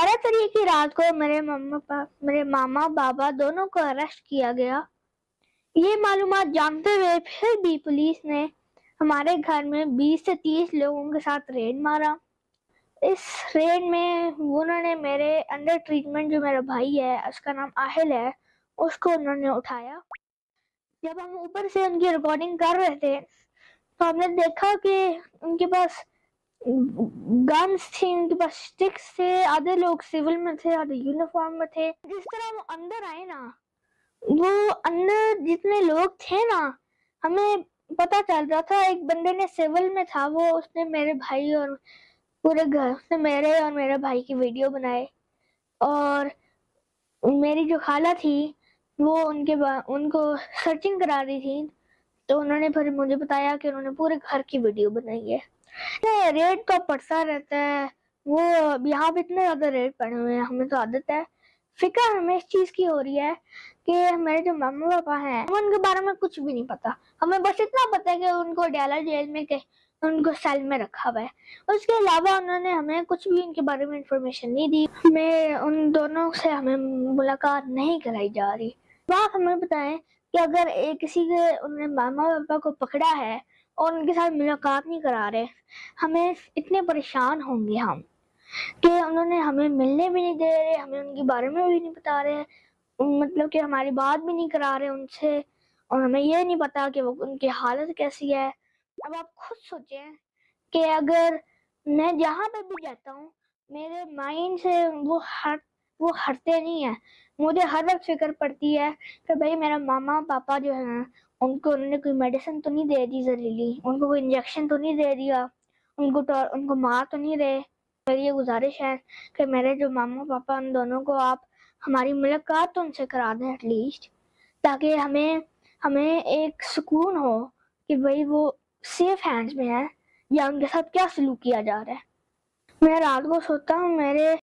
तारीख की रात को मेरे मामा बाबा दोनों को अरेस्ट किया गया। ये मालूमात जानते हुए फिर भी पुलिस ने हमारे घर में 20 से 30 लोगों के साथ रेड मारा। इस रेड में उन्होंने मेरे अंडर ट्रीटमेंट जो मेरा भाई है, उसका नाम आहिल है, उसको उन्होंने उठाया। जब हम ऊपर से उनकी रिकॉर्डिंग कर रहे थे तो हमने देखा कि उनके पास गन्स थी, उनके पास स्टिक्स थे, आधे लोग सिविल में थे, आधे यूनिफॉर्म में थे। जिस तरह वो अंदर आए ना, वो अंदर जितने लोग थे ना, हमें पता चल रहा था एक बंदे ने सिविल में था, वो उसने मेरे भाई और पूरे घर से मेरे और मेरे भाई की वीडियो बनाए। और मेरी जो खाला थी वो उनको सर्चिंग करा रही थी, तो उन्होंने फिर मुझे बताया कि उन्होंने पूरे घर की वीडियो बनाई है। रेड तो पड़ता रहता है, वो यहाँ पे इतने ज्यादा रेड पड़े हुए हैं, हमें तो आदत है। फिक्र हमें इस चीज की हो रही है कि मेरे जो मम्मी पापा हैं उनके बारे में कुछ भी नहीं पता। हमें बस इतना पता है कि उनको डाला जेल में, के उनको सेल में रखा हुआ है। उसके अलावा उन्होंने हमें कुछ भी उनके बारे में इंफॉर्मेशन नहीं दी। हमें उन दोनों से हमें मुलाकात नहीं कराई जा रही। आप हमें बताएं कि अगर किसी के उन्होंने मामा पापा को पकड़ा है और उनके साथ मुलाकात नहीं करा रहे, हमें इतने परेशान होंगे हम कि उन्होंने हमें मिलने भी नहीं दे रहे, हमें उनके बारे में भी नहीं बता रहे, मतलब कि हमारी बात भी नहीं करा रहे उनसे, और हमें ये नहीं पता कि वो उनकी हालत कैसी है। अब आप खुद सोचें कि अगर मैं जहाँ पे भी जाता हूँ मेरे माइंड से वो हटते नहीं है। मुझे हर वक्त फिक्र पड़ती है कि भाई मेरा मामा पापा जो है उनको उन्होंने कोई मेडिसिन तो नहीं दे दी जहरीली, उनको कोई इंजेक्शन तो नहीं दे दिया, उनको मार तो नहीं रहे। मेरी ये गुजारिश है कि मेरे जो मामा पापा उन दोनों को आप हमारी मुलाकात तो उनसे करा दें एटलीस्ट, ताकि हमें एक सुकून हो कि भाई वो सेफ हैंड्स में है या उनके साथ क्या सलूक किया जा रहा है। मैं रात को सोता हूँ, मेरे